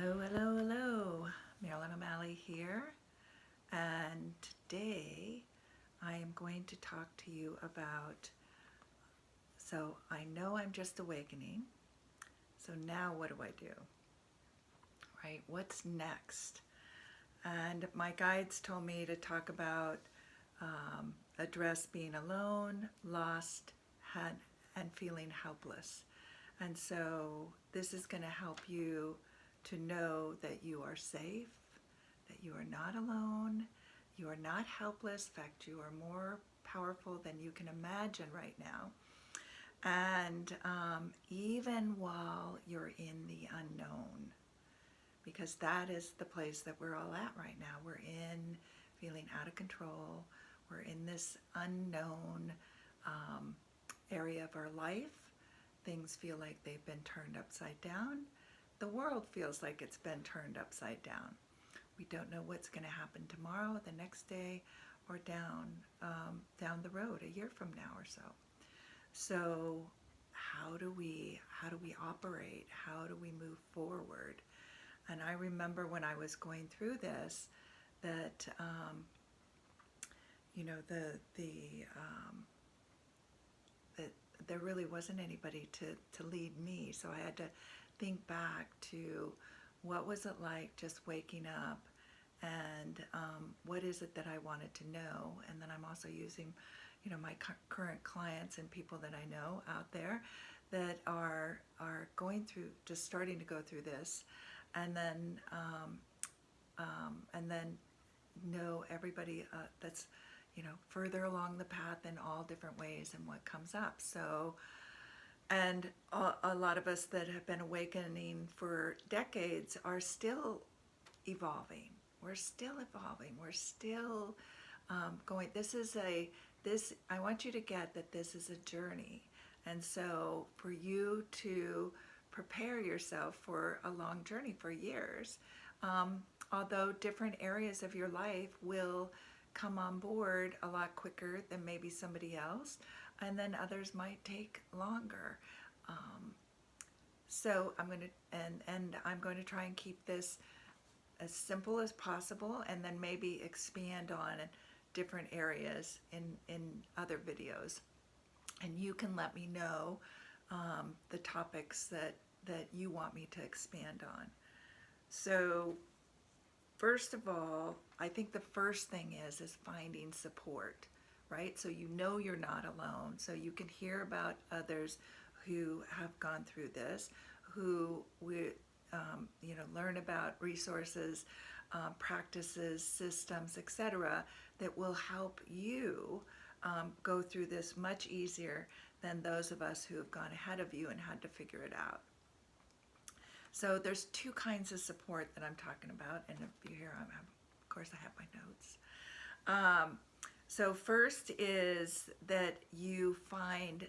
Hello, hello, hello. Marilyn O'Malley here, and today I am going to talk to you about, so I know I'm just awakening, so now what do I do, right? What's next? And my guides told me to talk about address being alone, lost, and feeling helpless. And so this is going to help you to know that you are safe, that you are not alone, you are not helpless. In fact, you are more powerful than you can imagine right now. And even while you're in the unknown, because that is the place that we're all at right now. We're in feeling out of control. We're in this unknown area of our life. Things feel like they've been turned upside down. The world feels like it's been turned upside down. We don't know what's going to happen tomorrow, the next day, or down the road a year from now or so. So how do we operate? How do we move forward? And I remember when I was going through this, that that there really wasn't anybody to lead me. So I had to think back to what was it like just waking up, and what is it that I wanted to know. And then I'm also using, my current clients and people that I know out there that are going through, just starting to go through this, and then know everybody that's further along the path in all different ways and what comes up. So, and a lot of us that have been awakening for decades are still evolving. We're still evolving. We're still going. I want you to get that this is a journey. And so for you to prepare yourself for a long journey for years, although different areas of your life will come on board a lot quicker than maybe somebody else, and then others might take longer. So I'm going to try and keep this as simple as possible, and then maybe expand on different areas in other videos. And you can let me know the topics that you want me to expand on. So first of all, I think the first thing is finding support, right? So you're not alone. So you can hear about others who have gone through this, who we learn about resources, practices, systems, etc., that will help you go through this much easier than those of us who have gone ahead of you and had to figure it out. So there's two kinds of support that I'm talking about, and if you hear, of course I have my notes. So first is that you find,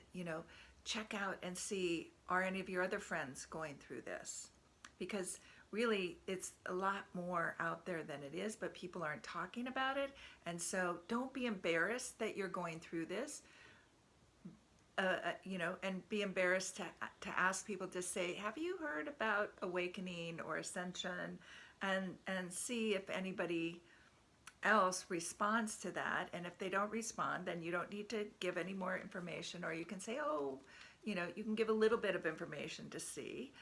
check out and see, are any of your other friends going through this? Because really it's a lot more out there than it is, but people aren't talking about it. And so don't be embarrassed that you're going through this. And be embarrassed to ask people to say, have you heard about awakening or ascension, and see if anybody else responds to that. And if they don't respond, then you don't need to give any more information, or you can say, you can give a little bit of information to see,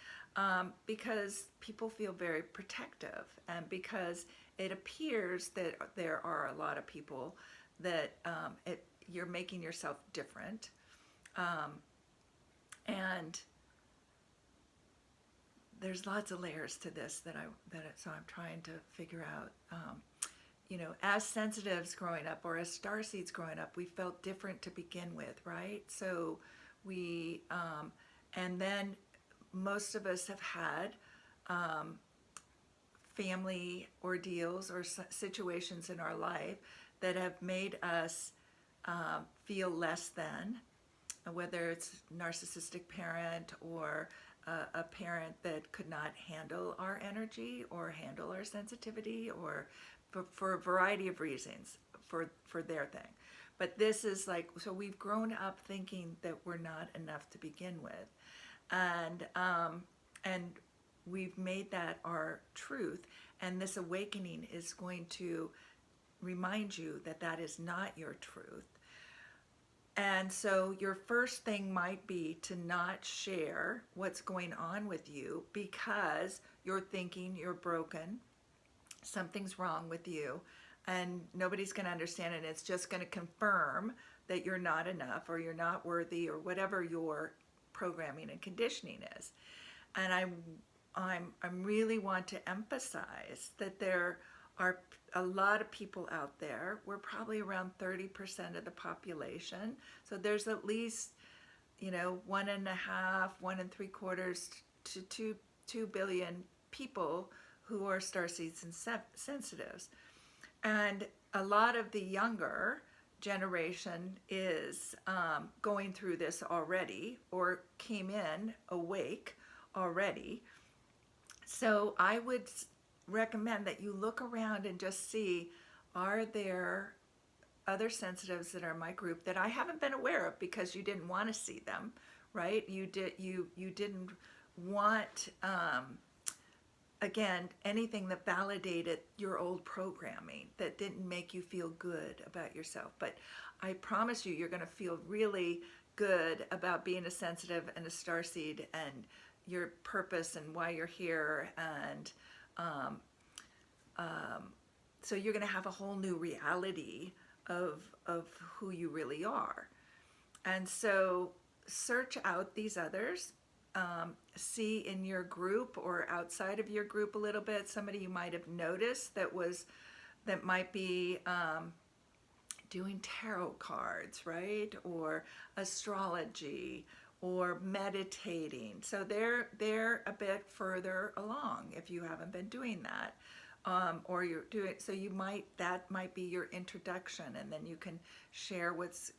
because people feel very protective, and because it appears that there are a lot of people that you're making yourself different. And there's lots of layers to this so I'm trying to figure out. As sensitives growing up, or as starseeds growing up, we felt different to begin with, right? So we, and then most of us have had family ordeals or situations in our life that have made us feel less than, whether it's narcissistic parent, or a parent that could not handle our energy or handle our sensitivity, or for a variety of reasons, for their thing. But this is like, so we've grown up thinking that we're not enough to begin with, and we've made that our truth, and this awakening is going to remind you that that is not your truth. And so your first thing might be to not share what's going on with you because you're thinking you're broken, something's wrong with you, and nobody's going to understand it. It's just going to confirm that you're not enough or you're not worthy or whatever your programming and conditioning is. And I really want to emphasize that there are a lot of people out there. We're probably around 30% of the population. So there's at least, 1.5, 1.75 to 2 billion people who are starseeds and sensitives. And a lot of the younger generation is going through this already or came in awake already. So I would recommend that you look around and just see, are there other sensitives that are in my group that I haven't been aware of because you didn't want to see them, right? You didn't want again, anything that validated your old programming, that didn't make you feel good about yourself. But I promise you, you're going to feel really good about being a sensitive and a starseed and your purpose and why you're here. And so you're going to have a whole new reality of who you really are. And so search out these others. See in your group or outside of your group a little bit, somebody you might have noticed that might be doing tarot cards, right? Or astrology or meditating. So they're a bit further along if you haven't been doing that. Or you're doing, so that might be your introduction, and then you can share what's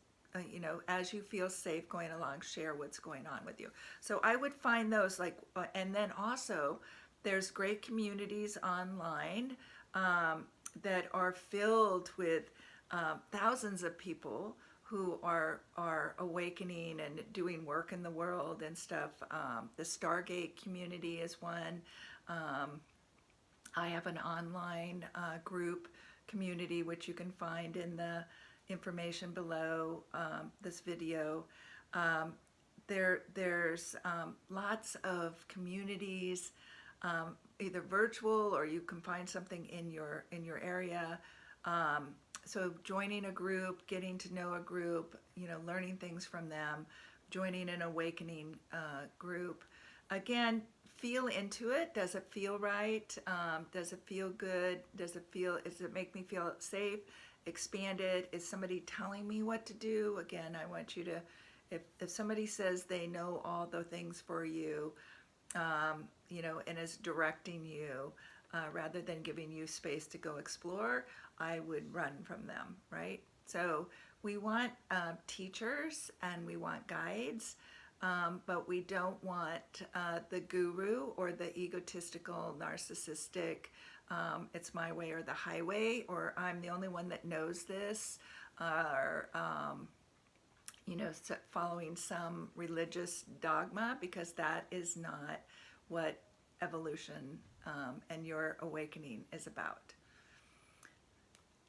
as you feel safe going along, share what's going on with you. So I would find those and then also there's great communities online that are filled with thousands of people who are awakening and doing work in the world and stuff. The Stargate community is one. I have an online group community which you can find in the information below this video. There's lots of communities, either virtual or you can find something in your area. So joining a group, getting to know a group, learning things from them, joining an awakening group. Again, feel into it. Does it feel right? Does it feel good? Does it make me feel safe? Expanded? Is somebody telling me what to do? Again, I want you to, if somebody says they know all the things for you, and is directing you, rather than giving you space to go explore, I would run from them, right? So we want teachers and we want guides, but we don't want the guru or the egotistical, narcissistic, it's my way or the highway, or I'm the only one that knows this, or following some religious dogma, because that is not what evolution and your awakening is about.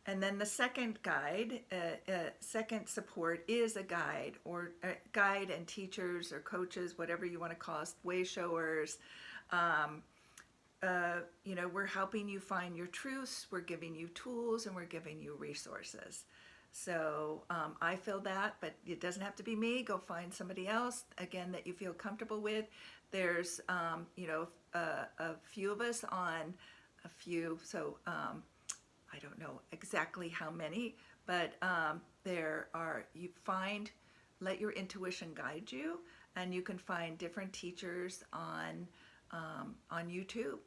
And then the second guide, second support is a guide, or a guide and teachers or coaches, whatever you want to call us, way showers. We're helping you find your truths, we're giving you tools, and we're giving you resources. So I feel that, but it doesn't have to be me. Go find somebody else, again, that you feel comfortable with. There's, a few of us on a few, so I don't know exactly how many, but let your intuition guide you, and you can find different teachers on YouTube,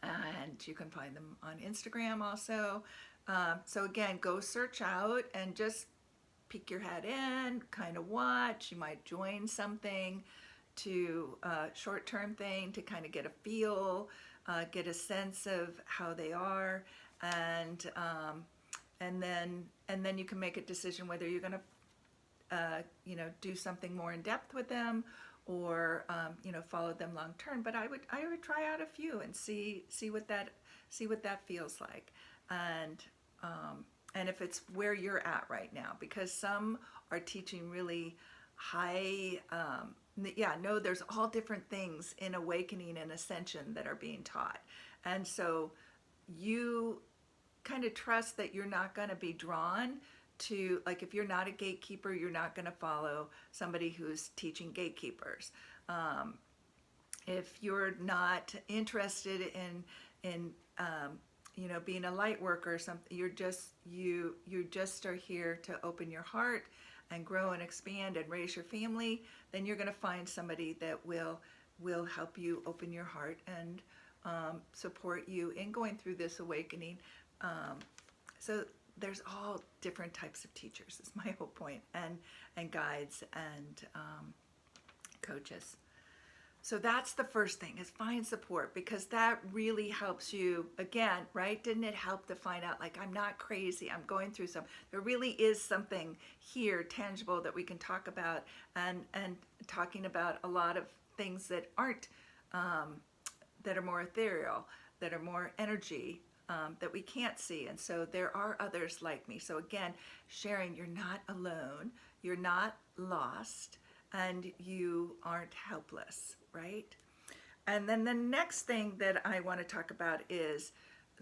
and you can find them on Instagram also. So again, go search out and just peek your head in, kind of watch. You might join something to short-term thing to kind of get a feel, get a sense of how they are, and then you can make a decision whether you're going to do something more in depth with them, follow them long term. But I would try out a few and see what that feels like, and and if it's where you're at right now, because some are teaching really high. Yeah, no, there's all different things in awakening and ascension that are being taught, and so you kind of trust that you're not going to be drawn to, like, if you're not a gatekeeper, you're not going to follow somebody who's teaching gatekeepers. If you're not interested in being a light worker or something, you just are here to open your heart and grow and expand and raise your family, then you're going to find somebody that will help you open your heart and support you in going through this awakening. So there's all different types of teachers, is my whole point, and guides and coaches. So that's the first thing, is find support, because that really helps you. Again, right? Didn't it help to find out, like, I'm not crazy, I'm going through there really is something here tangible that we can talk about, and talking about a lot of things that aren't, that are more ethereal, that are more energy, that we can't see. And so there are others like me. So again, sharing, you're not alone, you're not lost, and you aren't helpless, right? And then the next thing that I want to talk about is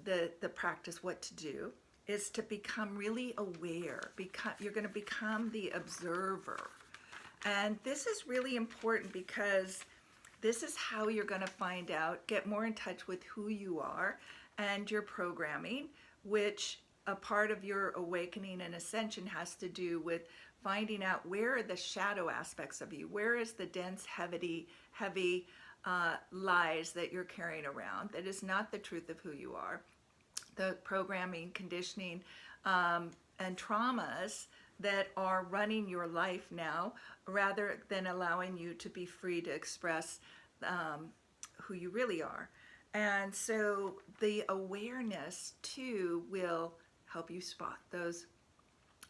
the practice, what to do, is to become really aware. You're going to become the observer. And this is really important, because this is how you're going to find out, get more in touch with who you are and your programming, which a part of your awakening and ascension has to do with finding out where are the shadow aspects of you, where is the dense, heavy lies that you're carrying around that is not the truth of who you are, the programming, conditioning, and traumas that are running your life now, rather than allowing you to be free to express who you really are. And so the awareness too will help you spot those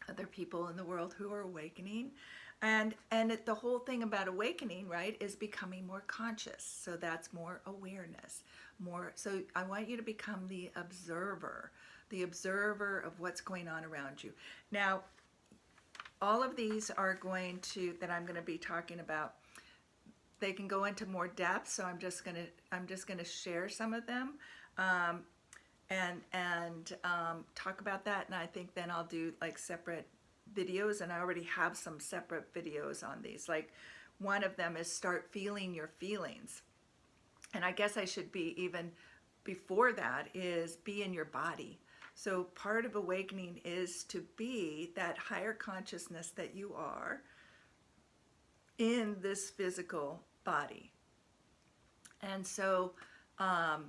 other people in the world who are awakening. And the whole thing about awakening, right, is becoming more conscious. So that's more awareness. So I want you to become the observer of what's going on around you. Now, all of these are that I'm going to be talking about. They can go into more depth, so I'm just gonna share some of them, and talk about that. And I think then I'll do like separate videos, and I already have some separate videos on these. Like, one of them is start feeling your feelings, and I guess I should be, even before that, is be in your body. So part of awakening is to be that higher consciousness that you are in this physical body. And so a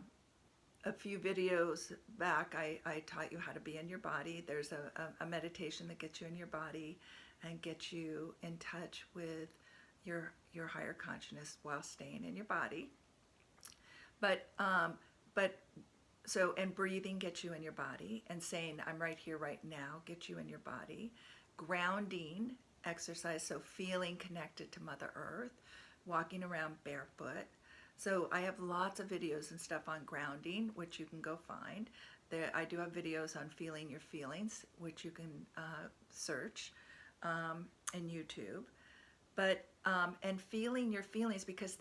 few videos back, I taught you how to be in your body. There's a meditation that gets you in your body and gets you in touch with your higher consciousness while staying in your body. And breathing gets you in your body, and saying, I'm right here, right now, gets you in your body. Grounding exercise, so feeling connected to Mother Earth, walking around barefoot. So I have lots of videos and stuff on grounding, which you can go find. I do have videos on feeling your feelings, which you can search in YouTube. But and feeling your feelings, because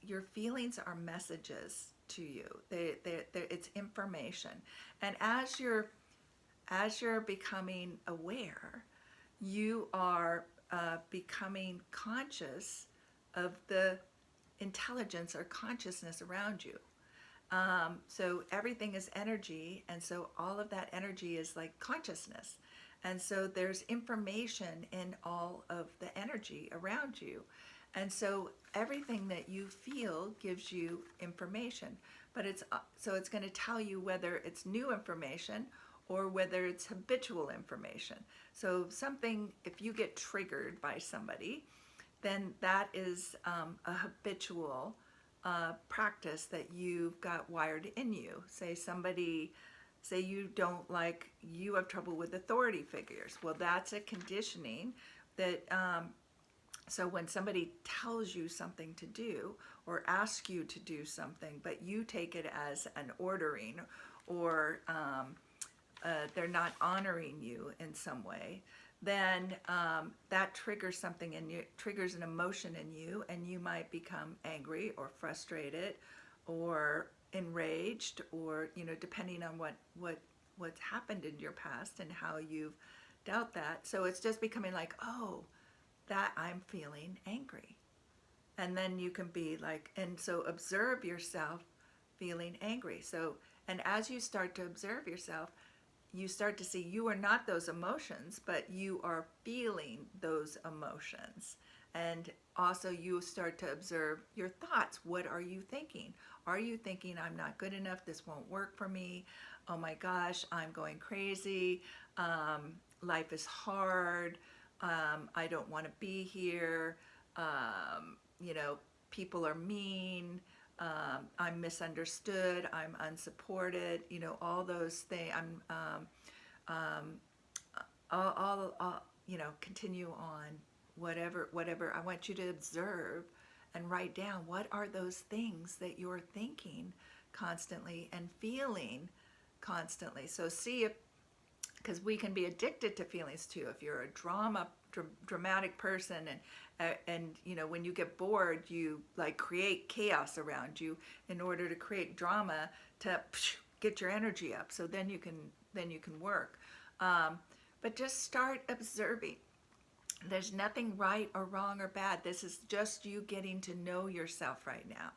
your feelings are messages to you. It's information. And as you're becoming aware, you are becoming conscious of the intelligence or consciousness around you. So everything is energy, and so all of that energy is like consciousness. And so there's information in all of the energy around you. And so everything that you feel gives you information. But it's going to tell you whether it's new information or whether it's habitual information. So if you get triggered by somebody, then that is a habitual practice that you've got wired in you. Say you have trouble with authority figures. Well, that's a conditioning that So when somebody tells you something to do or asks you to do something, but you take it as an ordering, or they're not honoring you in some way, then that triggers something in you, triggers an emotion in you, and you might become angry or frustrated or enraged, or depending on what's happened in your past and how you've dealt that. So it's just becoming like, oh, that I'm feeling angry. And then you can be like, and so observe yourself feeling angry. So, and as you start to observe yourself, you start to see you are not those emotions, but you are feeling those emotions. And also, you start to observe your thoughts. What are you thinking? Are you thinking, I'm not good enough? This won't work for me. Oh my gosh, I'm going crazy. Life is hard. I don't want to be here. You know, people are mean. I'm misunderstood. I'm unsupported. All those things. Continue on. Whatever. I want you to observe and write down what are those things that you're thinking constantly and feeling constantly. So see if, because we can be addicted to feelings too. If you're a dramatic person, and when you get bored, you like create chaos around you in order to create drama to get your energy up. So then you can work. But just start observing. There's nothing right or wrong or bad. This is just you getting to know yourself right now.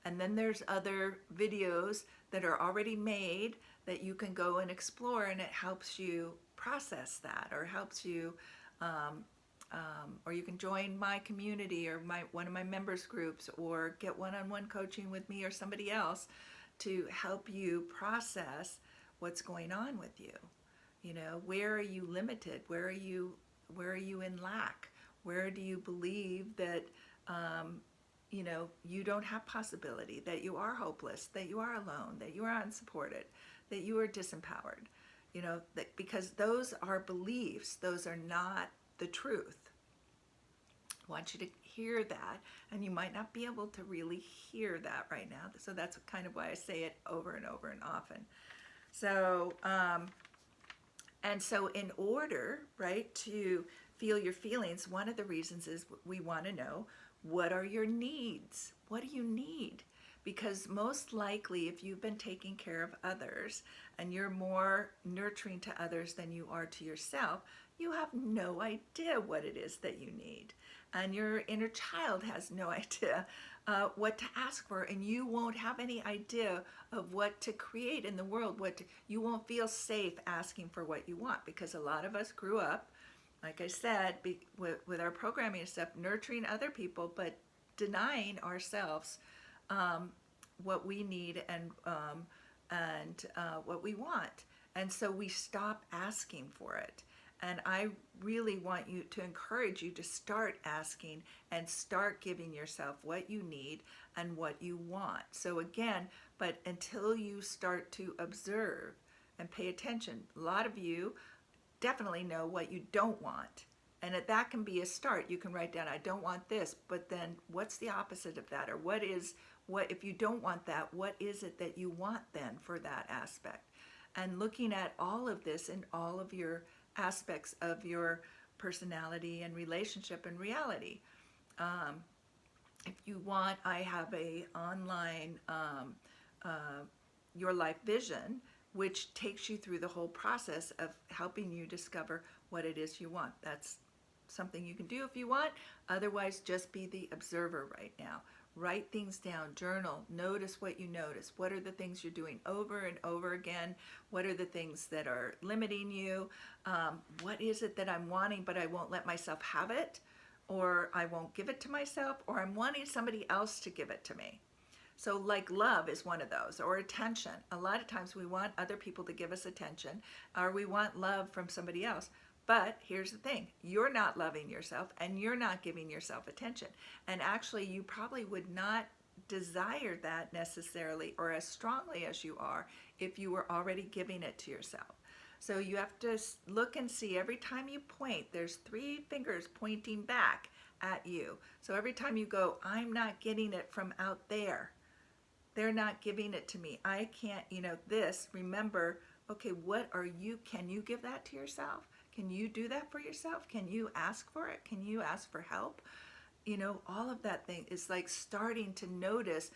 And then there's other videos that are already made that you can go and explore, and it helps you process that, or helps you, or you can join my community or one of my members groups, or get one-on-one coaching with me or somebody else to help you process what's going on with you. Where are you limited? Where are you in lack? Where do you believe that you don't have possibility, that you are hopeless, that you are alone, that you are unsupported, that you are disempowered? Because those are beliefs, those are not the truth. I want you to hear that, and you might not be able to really hear that right now. So that's kind of why I say it over and over and often. So, and so in order, right, to feel your feelings, one of the reasons is we want to know, what are your needs? What do you need? Because most likely, if you've been taking care of others and you're more nurturing to others than you are to yourself, you have no idea what it is that you need. And your inner child has no idea what to ask for, and you won't have any idea of what to create in the world. You won't feel safe asking for what you want, because a lot of us grew up, like I said, with our programming and stuff, nurturing other people, but denying ourselves what we need and what we want. And so we stop asking for it. And I really want you to encourage you to start asking and start giving yourself what you need and what you want. So again, but until you start to observe and pay attention, a lot of you definitely know what you don't want. And that can be a start. You can write down, I don't want this, but then what's the opposite of that? Or what if you don't want that, what is it that you want then for that aspect? And looking at all of this in all of your aspects of your personality and relationship and reality. If you want, I have a online Your Life Vision, which takes you through the whole process of helping you discover what it is you want. That's something you can do if you want. Otherwise, just be the observer right now. Write things down, journal, notice what you notice. What are the things you're doing over and over again? What are the things that are limiting you? What is it that I'm wanting, but I won't let myself have it? Or I won't give it to myself? Or I'm wanting somebody else to give it to me? So like love is one of those, or attention. A lot of times we want other people to give us attention, or we want love from somebody else. But here's the thing, you're not loving yourself and you're not giving yourself attention. And actually, you probably would not desire that necessarily or as strongly as you are if you were already giving it to yourself. So you have to look and see, every time you point, there's 3 fingers pointing back at you. So every time you go, I'm not getting it from out there. They're not giving it to me. I can't, this, remember, okay, what are you, can you give that to yourself? Can you do that for yourself? Can you ask for it? Can you ask for help? All of that thing is like starting to notice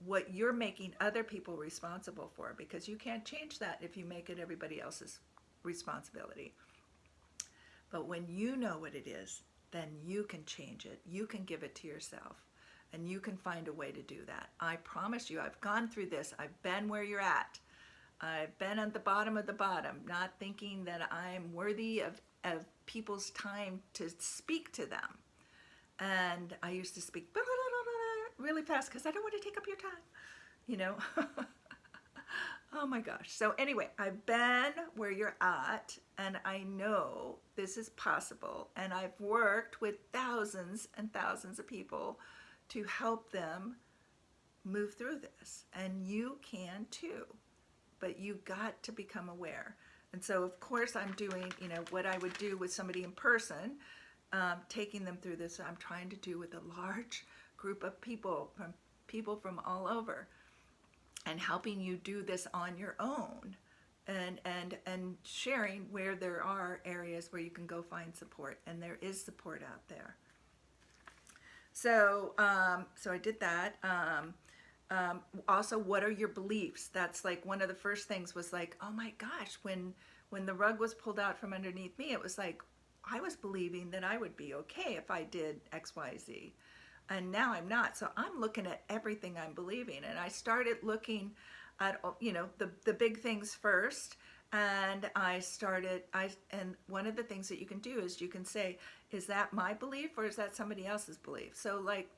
what you're making other people responsible for, because you can't change that if you make it everybody else's responsibility. But when you know what it is, then you can change it. You can give it to yourself, and you can find a way to do that. I promise you, I've gone through this. I've been where you're at. I've been at the bottom of the bottom, not thinking that I'm worthy of people's time to speak to them. And I used to speak really fast because I don't want to take up your time, Oh my gosh. So anyway, I've been where you're at, and I know this is possible. And I've worked with thousands and thousands of people to help them move through this. And you can too, but you got to become aware. And so of course I'm doing, what I would do with somebody in person, taking them through this. I'm trying to do with a large group of people from all over, and helping you do this on your own, and sharing where there are areas where you can go find support, and there is support out there. So so I did that. Also, what are your beliefs? That's like one of the first things was like, oh my gosh, when the rug was pulled out from underneath me, it was like I was believing that I would be okay if I did X, Y, Z. And now I'm not. So I'm looking at everything I'm believing. And I started looking at, the big things first. And and one of the things that you can do is you can say, is that my belief or is that somebody else's belief? So like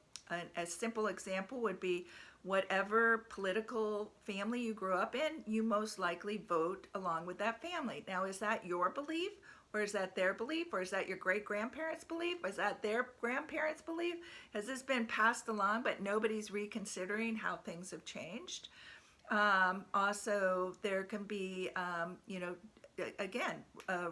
a simple example would be whatever political family you grew up in, you most likely vote along with that family. Now, is that your belief? Or is that their belief? Or is that your great-grandparents' belief? Is that their grandparents' belief? Has this been passed along, but nobody's reconsidering how things have changed? Also, there can be, again,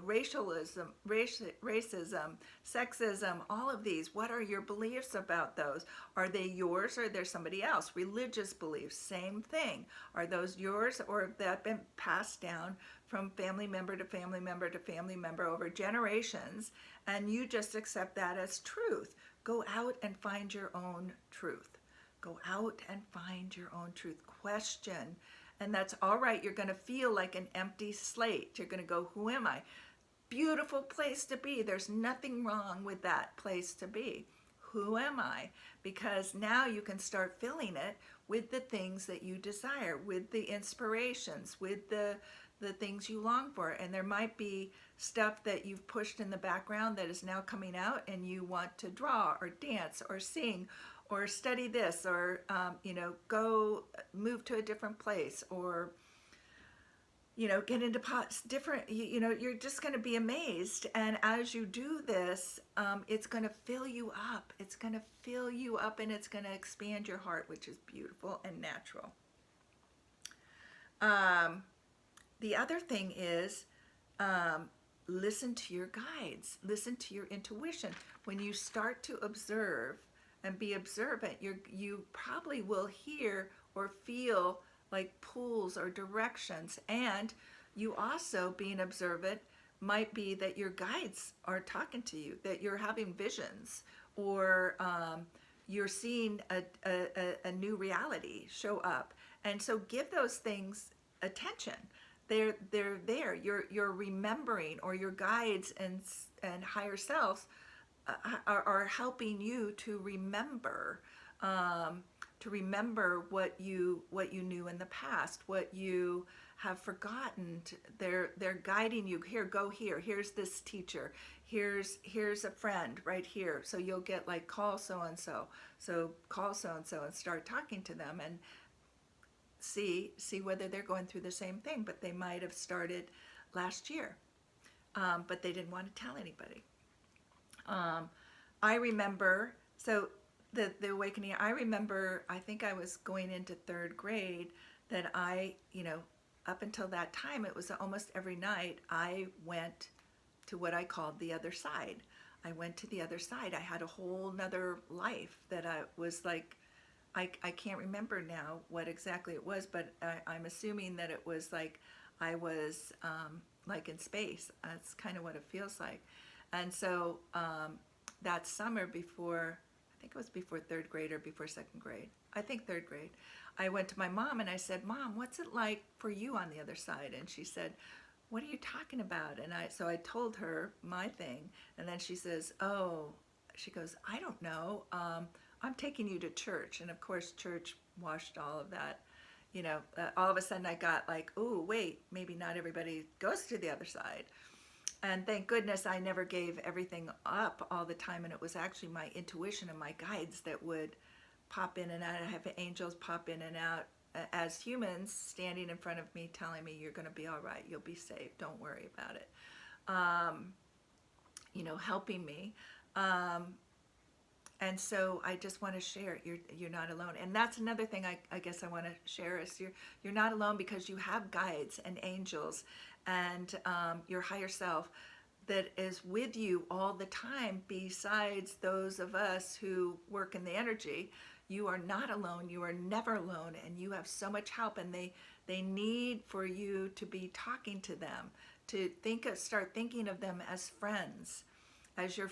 racialism, racism, sexism, all of these. What are your beliefs about those? Are they yours or are there somebody else? Religious beliefs, same thing. Are those yours or have that been passed down from family member to family member to family member over generations, and you just accept that as truth? Go out and find your own truth. Go out and find your own truth. Question. And that's all right. You're going to feel like an empty slate. You're going to go, who am I? Beautiful place to be. There's nothing wrong with that place to be. Who am I? Because now you can start filling it with the things that you desire, with the inspirations, with the things you long for. And there might be stuff that you've pushed in the background that is now coming out, and you want to draw or dance or sing or study this, or go move to a different place, or get into different, you're just going to be amazed. And as you do this, it's going to fill you up. It's going to fill you up, and it's going to expand your heart, which is beautiful and natural. The other thing is, listen to your guides, listen to your intuition. When you start to observe and be observant, you probably will hear or feel like pulls or directions. And you also, being observant, might be that your guides are talking to you, that you're having visions, or you're seeing a new reality show up. And so give those things attention. They're there. You're remembering, or your guides and higher selves are helping you to remember what you knew in the past, what you have forgotten. They're guiding you. Here, go here. Here's this teacher. Here's a friend right here. So you'll get like, call so and so. So call so and so and start talking to them and see whether they're going through the same thing. But they might have started last year, but they didn't want to tell anybody. I remember, so the awakening, I remember, I think I was going into third grade, that I, up until that time, it was almost every night I went to what I called the other side. I went to the other side. I had a whole nother life that I was like, I can't remember now what exactly it was, but I'm assuming that it was like I was like in space. That's kind of what it feels like. And so that summer before, I think it was before third grade or before second grade, I think third grade, I went to my mom and I said, Mom, what's it like for you on the other side? And she said, what are you talking about? And so I told her my thing, and then she says, oh, she goes, I don't know. I'm taking you to church. And of course, church washed all of that. All of a sudden I got like, oh, wait, maybe not everybody goes to the other side. And thank goodness I never gave everything up all the time. And it was actually my intuition and my guides that would pop in and out. I have angels pop in and out as humans standing in front of me telling me, you're going to be all right. You'll be safe. Don't worry about it. Helping me. And so I just want to share, you're not alone. And that's another thing I guess I want to share is you're not alone, because you have guides and angels and your higher self that is with you all the time. Besides those of us who work in the energy, you are not alone. You are never alone, and you have so much help, and they need for you to be talking to them, to start thinking of them as friends, as your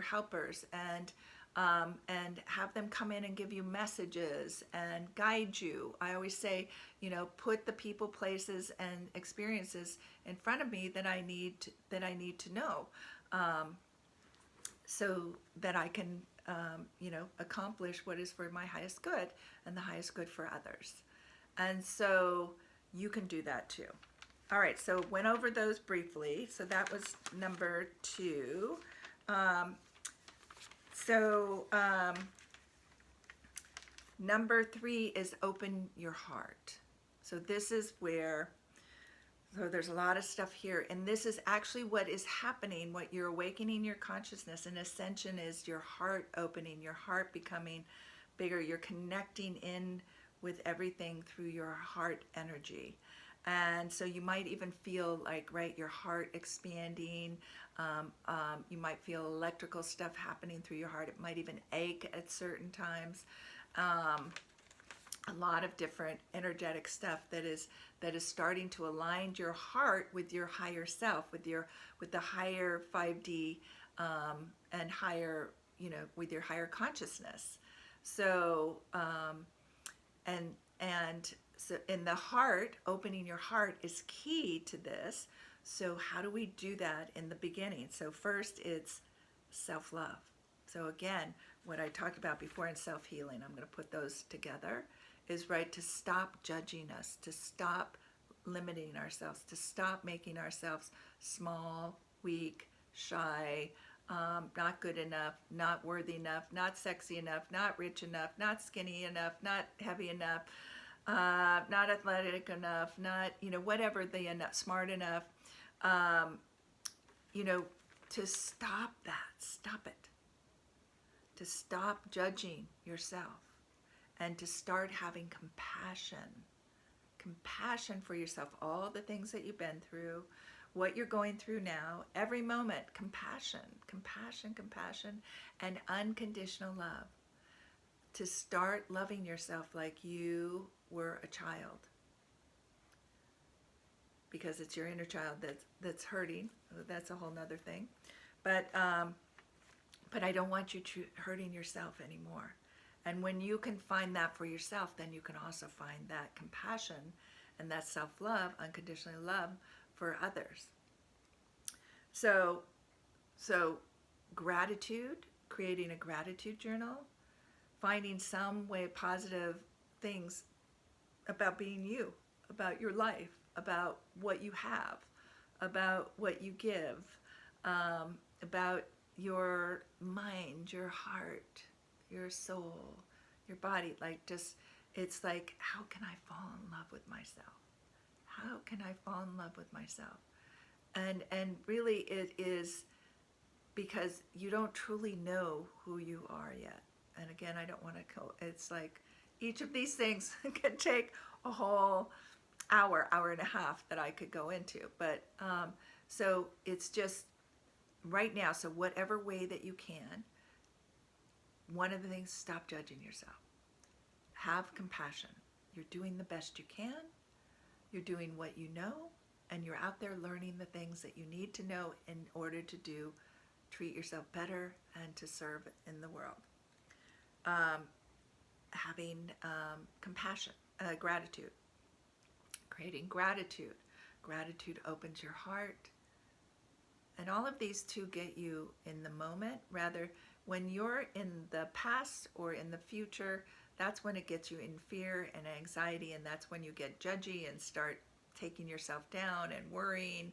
helpers, and have them come in and give you messages and guide you. I always say, put the people, places, and experiences in front of me that I need to know, so that I can, accomplish what is for my highest good and the highest good for others. And so you can do that too. All right, so went over those briefly. So that was number 2. Number 3 is open your heart. So this is where, so there's a lot of stuff here, and this is actually what is happening, what you're awakening your consciousness. And ascension is your heart opening, your heart becoming bigger. You're connecting in with everything through your heart energy. And so you might even feel like, your heart expanding. You might feel electrical stuff happening through your heart. It might even ache at certain times. A lot of different energetic stuff that is starting to align your heart with your higher self, with the higher 5D, and higher, with your higher consciousness. So, so in the heart, opening your heart is key to this. So how do we do that in the beginning? So first, it's self-love. So again, what I talked about before in self-healing, I'm going to put those together, is to stop judging us, to stop limiting ourselves, to stop making ourselves small, weak, shy, not good enough, not worthy enough, not sexy enough, not rich enough, not skinny enough, not heavy enough, not athletic enough, not, whatever the enough, smart enough, to stop that, stop it, to stop judging yourself, and to start having compassion for yourself, all the things that you've been through, what you're going through now, every moment, compassion, and unconditional love. To start loving yourself like you were a child, because it's your inner child that's hurting. That's a whole nother thing, but I don't want you hurting yourself anymore. And when you can find that for yourself, then you can also find that compassion and that self-love, unconditional love for others. So gratitude, creating a gratitude journal, finding some way positive things about being you, about your life, about what you have, about what you give, about your mind, your heart, your soul, your body. It's like, how can I fall in love with myself? How can I fall in love with myself? And really it is because you don't truly know who you are yet. And again, I don't want to go, it's like each of these things could take a whole hour and a half that I could go into. But so it's just right now, so whatever way that you can, one of the things, stop judging yourself. Have compassion. You're doing the best you can. You're doing what you know, and you're out there learning the things that you need to know in order to treat yourself better and to serve in the world. Having compassion, gratitude, creating gratitude. Gratitude opens your heart. And all of these two get you in the moment. Rather, when you're in the past or in the future, that's when it gets you in fear and anxiety, and that's when you get judgy and start taking yourself down and worrying.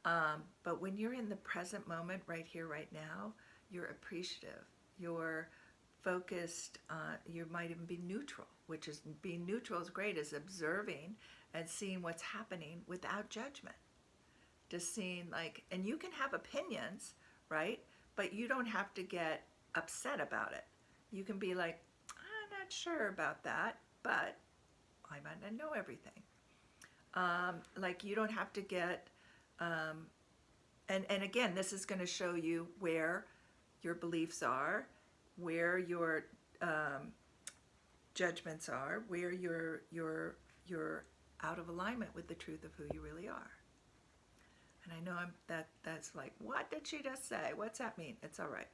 But when you're in the present moment, right here, right now, you're appreciative. You're focused. You might even be neutral, which is being neutral is great, is observing and seeing what's happening without judgment. Just seeing and you can have opinions, right? But you don't have to get upset about it. You can be like, I'm not sure about that, but I might not know everything. You don't have to get, and again, this is going to show you where your beliefs are, where your judgments are, where you're out of alignment with the truth of who you really are. And I know that's like, what did she just say? What's that mean? It's all right.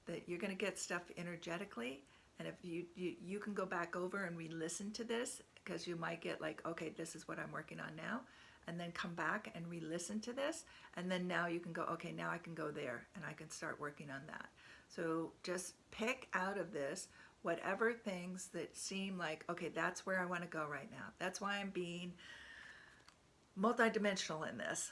That you're going to get stuff energetically, and if you can go back over and re-listen to this, because you might get okay, this is what I'm working on now, and then come back and re-listen to this, and then now you can go, okay, now I can go there and I can start working on that. So just pick out of this whatever things that seem like, okay, that's where I want to go right now. That's why I'm being multidimensional in this,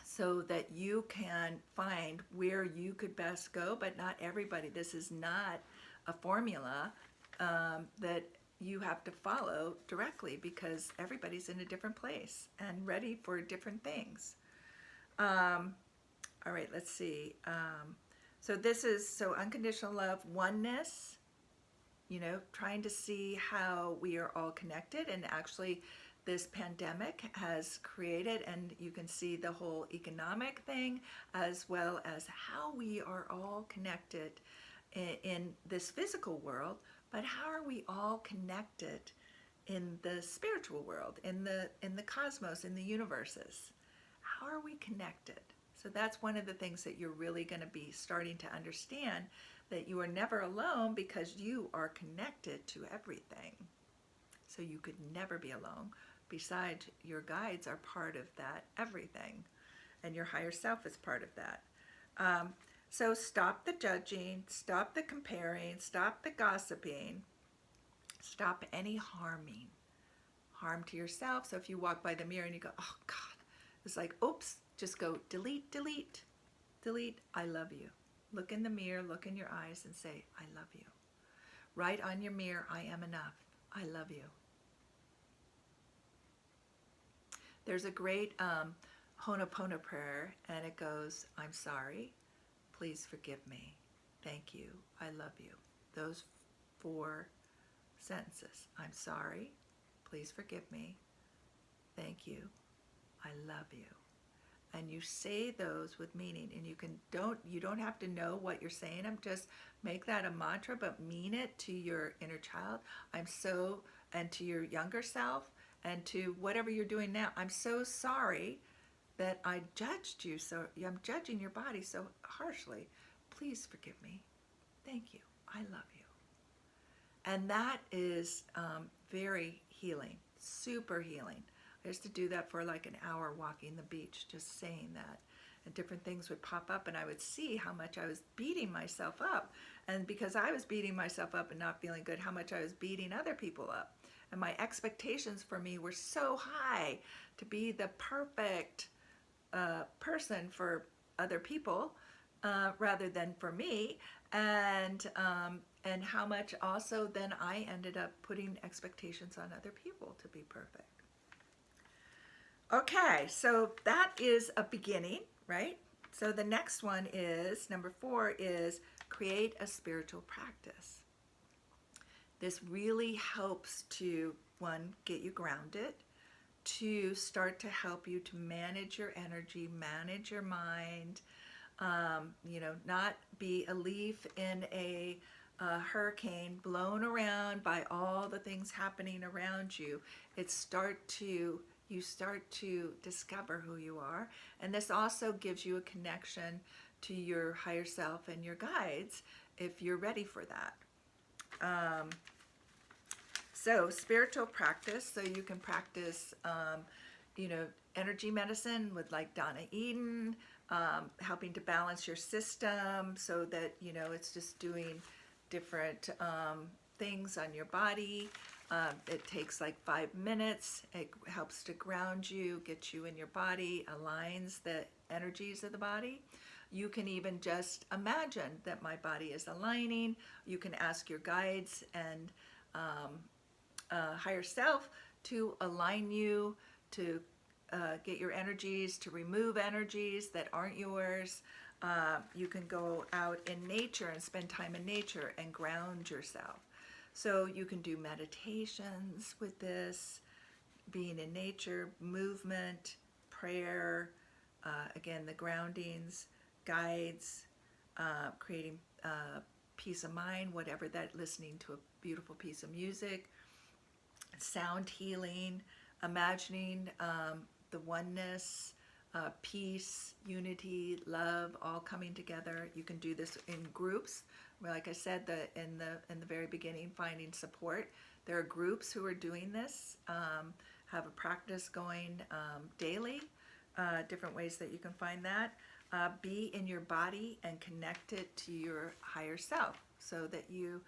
so that you can find where you could best go. But not everybody. This is not a formula that you have to follow directly, because everybody's in a different place and ready for different things. All right, let's see. So this is unconditional love, oneness, trying to see how we are all connected. And actually this pandemic has created, and you can see the whole economic thing, as well as how we are all connected in this physical world, but how are we all connected in the spiritual world, in the cosmos, in the universes? How are we connected? So that's one of the things that you're really going to be starting to understand, that you are never alone, because you are connected to everything. So you could never be alone. Besides, your guides are part of that everything, and your higher self is part of that. So stop the judging, stop the comparing, stop the gossiping, stop any harm to yourself. So if you walk by the mirror and you go, oh God, it's like, oops, just go delete, delete, delete. I love you. Look in the mirror, look in your eyes and say, I love you. Write on your mirror, I am enough. I love you. There's a great Ho'oponopono prayer, and it goes, I'm sorry, please forgive me, thank you, I love you. Those 4 sentences. I'm sorry, please forgive me, thank you, I love you. And you say those with meaning, and you don't have to know what you're saying. Just make that a mantra, but mean it to your inner child. And to your younger self, and to whatever you're doing now. I'm so sorry that I judged you. So I'm judging your body so harshly. Please forgive me. Thank you. I love you. And that is very healing, super healing. I used to do that for like an hour walking the beach, just saying that. And different things would pop up, and I would see how much I was beating myself up. And because I was beating myself up and not feeling good, how much I was beating other people up. And my expectations for me were so high to be the perfect person for other people rather than for me. And how much also then I ended up putting expectations on other people to be perfect. Okay, so that is a beginning, right? So the next one is, number 4 is create a spiritual practice. This really helps to, 1, get you grounded, 2, start to help you to manage your energy, manage your mind, Not be a leaf in a hurricane blown around by all the things happening around you. You start to discover who you are, and this also gives you a connection to your higher self and your guides if you're ready for that. So spiritual practice, so you can practice, energy medicine with like Donna Eden, helping to balance your system so that, it's just doing different things on your body. It takes like 5 minutes. It helps to ground you, get you in your body, aligns the energies of the body. You can even just imagine that my body is aligning. You can ask your guides and higher self to align you, to get your energies, to remove energies that aren't yours. You can go out in nature and spend time in nature and ground yourself. So you can do meditations with this, being in nature, movement, prayer, again, the groundings, guides, creating peace of mind, whatever that, listening to a beautiful piece of music, sound healing, imagining the oneness, peace, unity, love, all coming together. You can do this in groups. Like I said, in the very beginning, finding support. There are groups who are doing this. Have a practice going daily. Different ways that you can find that. Be in your body and connect it to your higher self, so that you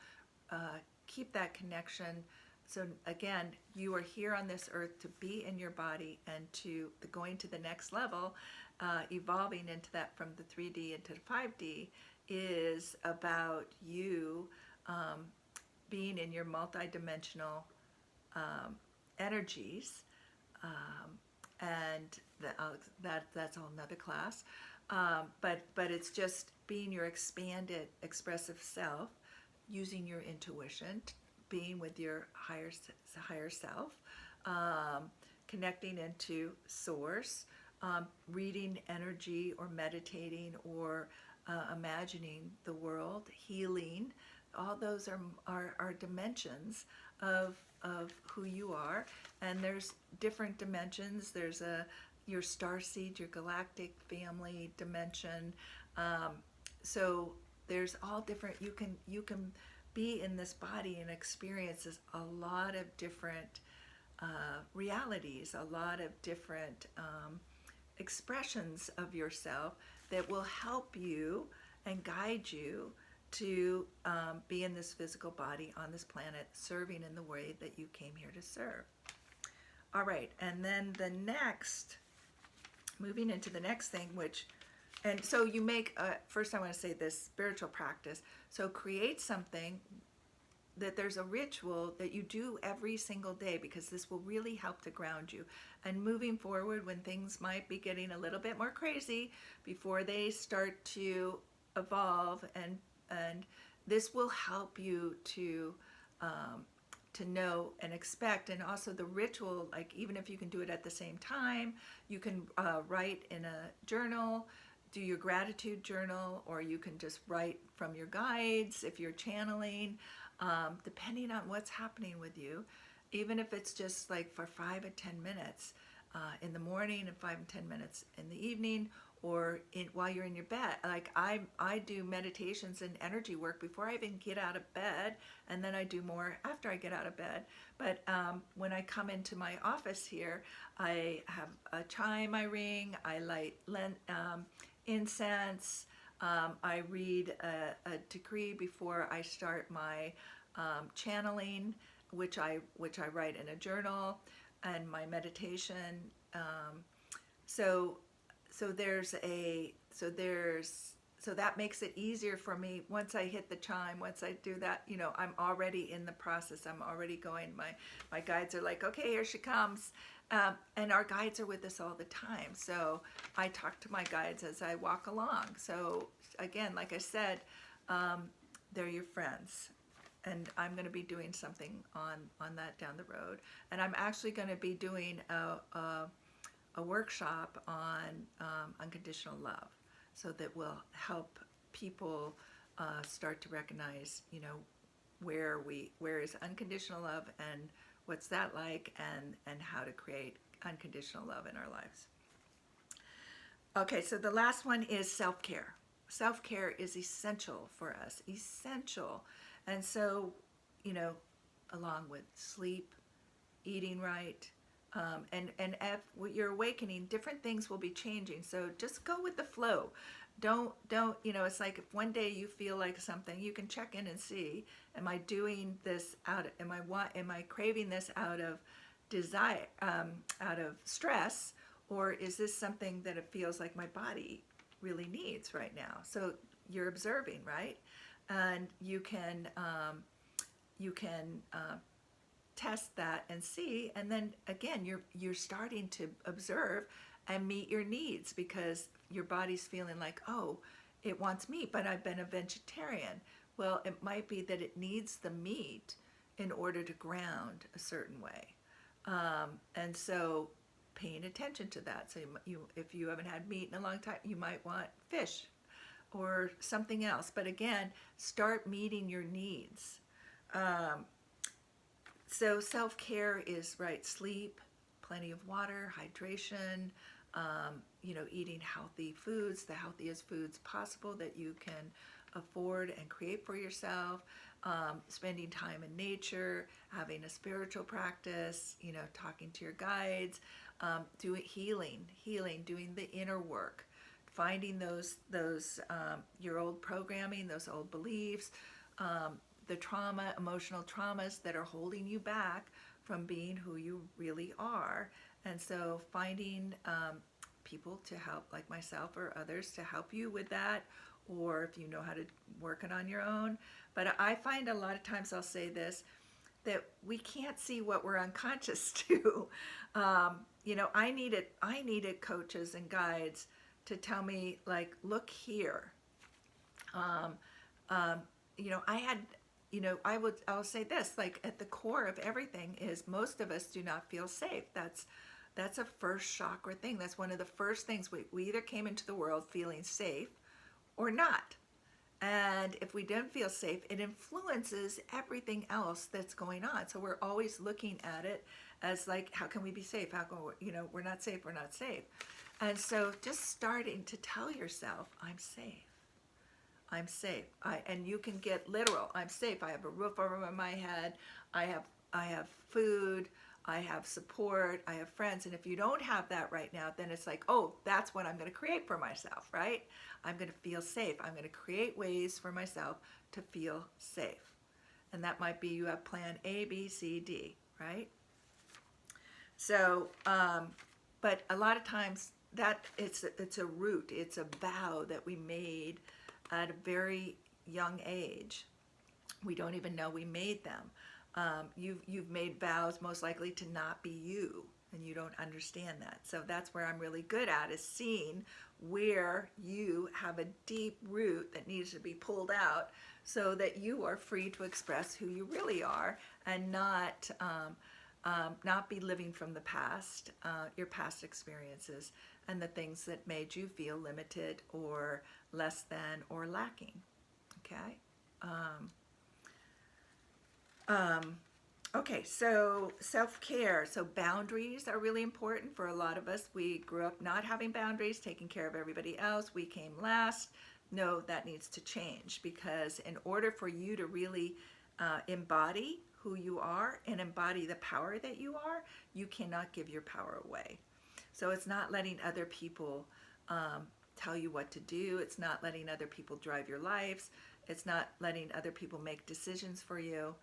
keep that connection. So again, you are here on this earth to be in your body and to going to the next level, evolving into that from the 3D into the 5D is about you being in your multidimensional energies, and that's a whole nother class. But it's just being your expanded, expressive self, using your intuition, being with your higher self, connecting into source, reading energy or meditating or imagining the world, healing. All those are dimensions of who you are, and there's different dimensions. There's your starseed, your galactic family dimension. So there's all different. You can be in this body and experiences a lot of different realities, a lot of different expressions of yourself that will help you and guide you to be in this physical body on this planet, serving in the way that you came here to serve. All right, and then moving into the next thing, and so you make, first I want to say this spiritual practice. So create something that there's a ritual that you do every single day, because this will really help to ground you. And moving forward, when things might be getting a little bit more crazy, before they start to evolve, and this will help you to know and expect. And also the ritual, like even if you can do it at the same time, you can write in a journal, do your gratitude journal, or you can just write from your guides if you're channeling, depending on what's happening with you. Even if it's just like for 5 and 10 minutes in the morning and 5 and 10 minutes in the evening, or while you're in your bed. Like I do meditations and energy work before I even get out of bed, and then I do more after I get out of bed. But when I come into my office here, I have a chime I ring, I light incense, I read a decree before I start my channeling, which I write in a journal, and my meditation. So that makes it easier for me. Once I hit the chime, once I do that, I'm already in the process. I'm already going. My guides are like, okay, here she comes. And our guides are with us all the time. So I talk to my guides as I walk along. So again, like I said, they're your friends. And I'm going to be doing something on that down the road. And I'm actually going to be doing a workshop on unconditional love. so that will help people start to recognize, where is unconditional love and what's that like, and how to create unconditional love in our lives. Okay, so the last one is self-care. Self-care is essential for us, essential. And so, along with sleep, eating right, and as you're awakening, different things will be changing. So just go with the flow. Don't, it's like if one day you feel like something, you can check in and see, am I doing this am I craving this out of desire, out of stress, or is this something that it feels like my body really needs right now? So you're observing, right? And you can test that and see, and then again you're starting to observe and meet your needs, because your body's feeling like, oh, it wants meat, but I've been a vegetarian. Well, it might be that it needs the meat in order to ground a certain way, and so paying attention to that. So if you haven't had meat in a long time, you might want fish or something else. But again, start meeting your needs. So self-care is, right, sleep, plenty of water, hydration, eating healthy foods, the healthiest foods possible that you can afford and create for yourself, spending time in nature, having a spiritual practice, talking to your guides, doing healing, doing the inner work, finding those your old programming, those old beliefs, the trauma, emotional traumas that are holding you back from being who you really are. And so finding people to help, like myself or others, to help you with that, or if you know how to work it on your own. But I find a lot of times, I'll say this, that we can't see what we're unconscious to. I needed coaches and guides to tell me, like, look here. I'll say this, like, at the core of everything is most of us do not feel safe. That's a first chakra thing. That's one of the first things. We either came into the world feeling safe or not. And if we don't feel safe, it influences everything else that's going on. So we're always looking at it as like, how can we be safe? How can we're not safe, we're not safe. And so just starting to tell yourself, I'm safe. I'm safe. And you can get literal. I'm safe. I have a roof over my head. I have food. I have support. I have friends. And if you don't have that right now, then it's like, oh, that's what I'm going to create for myself, right? I'm going to feel safe. I'm going to create ways for myself to feel safe. And that might be, you have plan A, B, C, D, right? So, but a lot of times that it's a root. It's a vow that we made at a very young age. We don't even know we made them. You've made vows most likely to not be you, and you don't understand that. So that's where I'm really good at, is seeing where you have a deep root that needs to be pulled out so that you are free to express who you really are, and not be living from the past, your past experiences, and the things that made you feel limited or less than or lacking. Okay? Okay, so self-care. So boundaries are really important for a lot of us. We grew up not having boundaries, taking care of everybody else. We came last. No, that needs to change, because in order for you to really embody who you are and embody the power that you are, you cannot give your power away. So it's not letting other people tell you what to do. It's not letting other people drive your lives. It's not letting other people make decisions for you.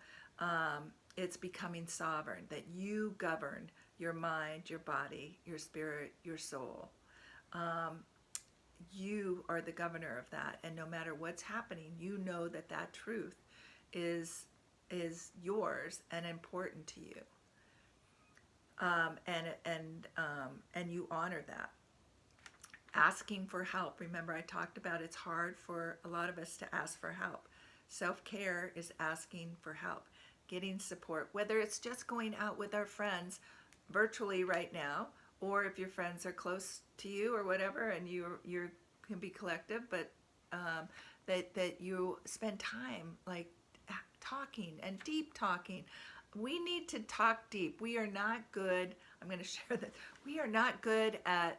It's becoming sovereign, that you govern your mind, your body, your spirit, your soul. You are the governor of that, and no matter what's happening, you know that that truth is yours and important to you. And you honor that. Asking for help. Remember, I talked about it's hard for a lot of us to ask for help. Self-care is asking for help, getting support, whether it's just going out with our friends virtually right now, or if your friends are close to you or whatever, and you're can be collective, but that you spend time like talking and deep talking. We need to talk deep. We are not good. I'm going to share that. We are not good at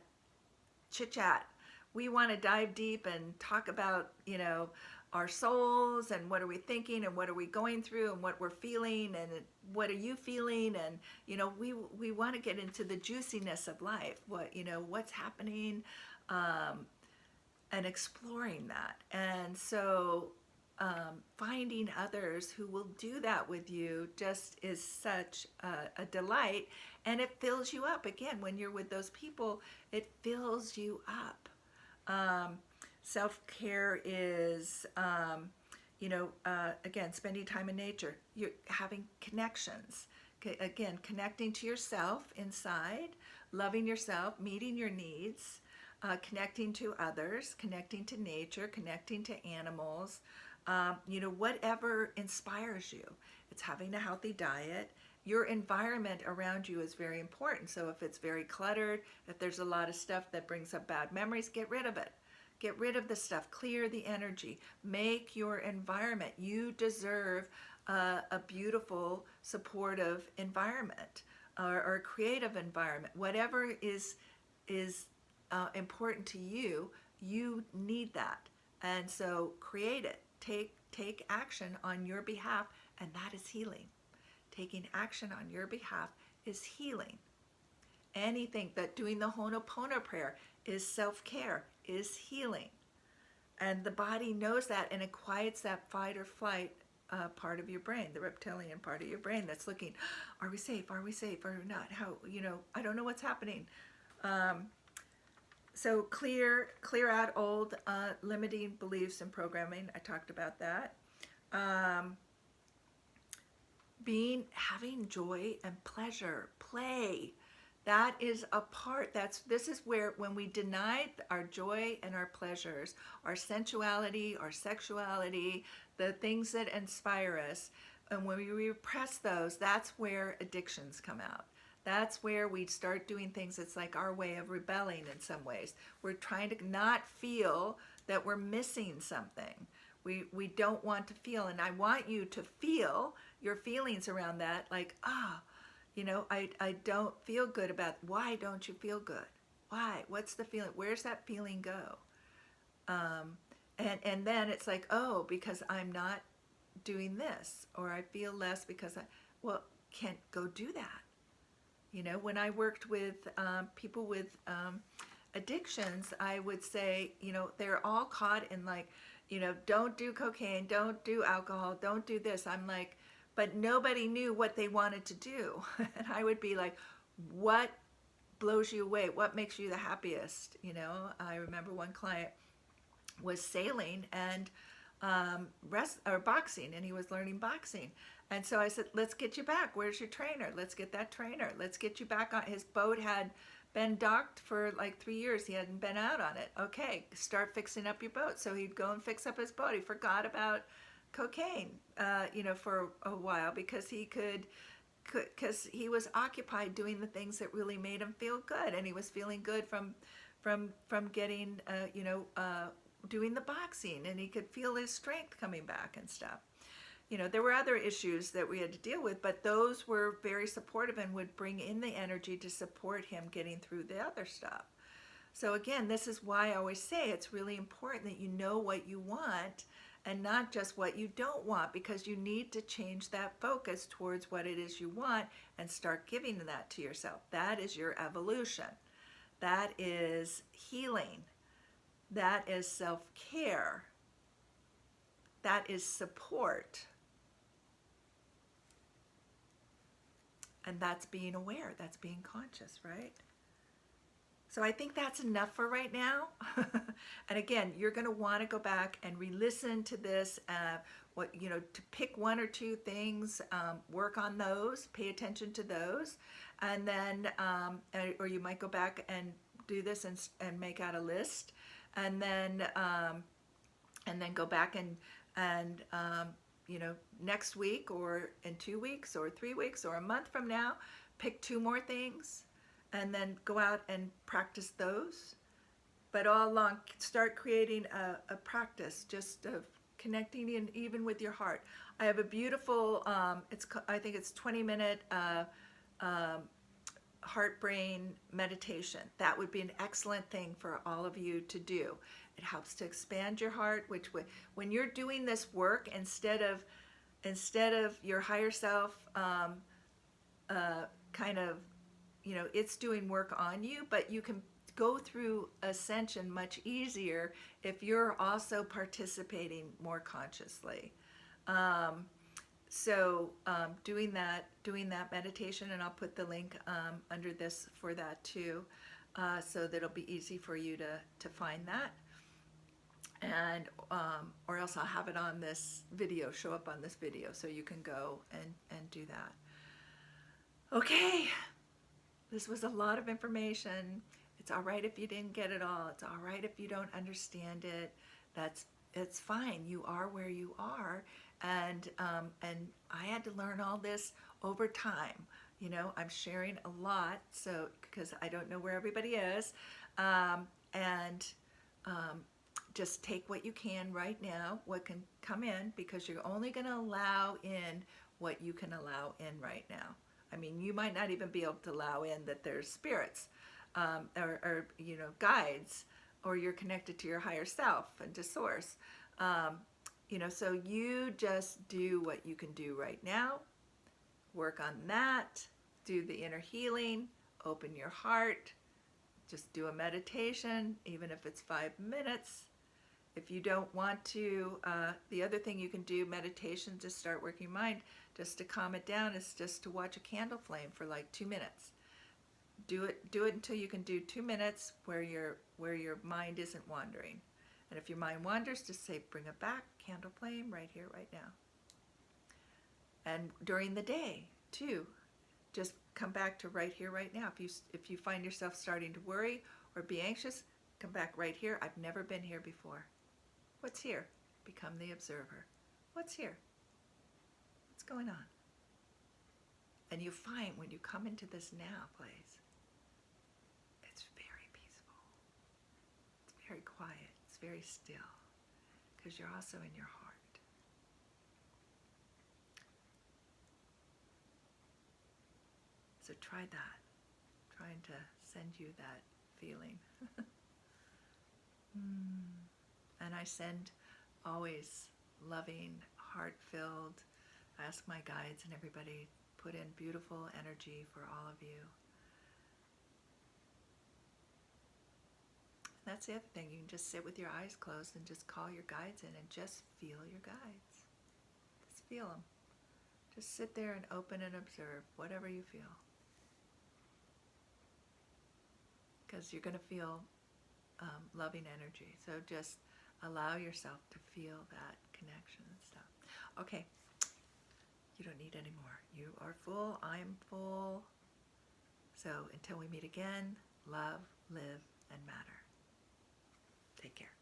chit chat. We want to dive deep and talk about, our souls and what are we thinking and what are we going through and what we're feeling and what are you feeling, and we want to get into the juiciness of life, what's happening, and exploring that. And so finding others who will do that with you just is such a delight, and it fills you up. Again, when you're with those people, it fills you up. Self-care is, again, spending time in nature. You're having connections. Again, connecting to yourself inside, loving yourself, meeting your needs, connecting to others, connecting to nature, connecting to animals, whatever inspires you. It's having a healthy diet. Your environment around you is very important. So if it's very cluttered, if there's a lot of stuff that brings up bad memories, get rid of it. Get rid of the stuff. Clear the energy. Make your environment. You deserve a beautiful, supportive environment, or a creative environment. Whatever is important to you, you need that. And so create it. Take action on your behalf, and that is healing. Taking action on your behalf is healing. Anything that doing the Ho'oponopono prayer is self-care, is healing. And the body knows that, and it quiets that fight or flight part of your brain, the reptilian part of your brain that's looking, are we safe? Are we safe? Are we not? How, I don't know what's happening. So clear out old limiting beliefs and programming. I talked about that. Having joy and pleasure, play. That is a part. This is where, when we deny our joy and our pleasures, our sensuality, our sexuality, the things that inspire us, and when we repress those, that's where addictions come out. That's where we start doing things. It's like our way of rebelling in some ways. We're trying to not feel that we're missing something. We don't want to feel, and I want you to feel your feelings around that, like, I don't feel good about. Why don't you feel good? Why? What's the feeling? Where's that feeling go? And then it's like, oh, because I'm not doing this, or I feel less because can't go do that. When I worked with people with addictions, I would say, they're all caught in like, don't do cocaine, don't do alcohol, don't do this. I'm like, but nobody knew what they wanted to do. And I would be like, what blows you away? What makes you the happiest? I remember one client was sailing and boxing, and he was learning boxing. And so I said, let's get you back. Where's your trainer? Let's get that trainer. Let's get you back on. His boat had been docked for like 3 years. He hadn't been out on it. Okay, start fixing up your boat. So he'd go and fix up his boat. He forgot about cocaine, for a while, because because he was occupied doing the things that really made him feel good, and he was feeling good from getting, doing the boxing, and he could feel his strength coming back and stuff. There were other issues that we had to deal with, but those were very supportive and would bring in the energy to support him getting through the other stuff. So again, this is why I always say it's really important that you know what you want and not just what you don't want, because you need to change that focus towards what it is you want and start giving that to yourself. That is your evolution. That is healing. That is self-care. That is support. And that's being aware. That's being conscious, right? So I think that's enough for right now. And again, you're going to want to go back and re-listen to this, to pick one or two things, work on those, pay attention to those, and then, or you might go back and do this and make out a list, and then go back and next week, or in 2 weeks, or 3 weeks, or a month from now, pick 2 more things, and then go out and practice those. but all along, start creating a practice just of connecting in even with your heart. I have a beautiful, I think it's 20-minute heart brain meditation. That would be an excellent thing for all of you to do. It helps to expand your heart, which when you're doing this work, instead of your higher self kind of, it's doing work on you, but you can go through ascension much easier if you're also participating more consciously. Doing that meditation, and I'll put the link under this for that too, so that it'll be easy for you to find that. And or else I'll have it on this video, show up on this video, so you can go and do that. Okay, this was a lot of information. It's all right if you didn't get it all. It's all right if you don't understand it. It's fine. You are where you are, and I had to learn all this over time. I'm sharing a lot, so because I don't know where everybody is, just take what you can right now, what can come in, because you're only going to allow in what you can allow in right now. I mean, you might not even be able to allow in that there's spirits, or guides, or you're connected to your higher self and to source. So you just do what you can do right now. Work on that. Do the inner healing. Open your heart. Just do a meditation, even if it's 5 minutes. If you don't want to, the other thing you can do, meditation, just start working your mind, just to calm it down, is just to watch a candle flame for like 2 minutes. Do it until you can do 2 minutes where your mind isn't wandering. And if your mind wanders, just say, bring it back, candle flame, right here, right now. And during the day, too, just come back to right here, right now. If you find yourself starting to worry or be anxious, come back right here. I've never been here before. What's here? Become the observer. What's here? What's going on? And you find when you come into this now place, it's very peaceful. It's very quiet. It's very still, because you're also in your heart. So try that. Trying to send you that feeling. And I send always loving, heart-filled, ask my guides and everybody, put in beautiful energy for all of you. That's the other thing. You can just sit with your eyes closed and just call your guides in and just feel your guides. Just feel them. Just sit there and open and observe whatever you feel. Because you're going to feel loving energy. So just allow yourself to feel that connection and stuff. Okay. You don't need any more. You are full. I'm full. So until we meet again, love, live, and matter. Take care.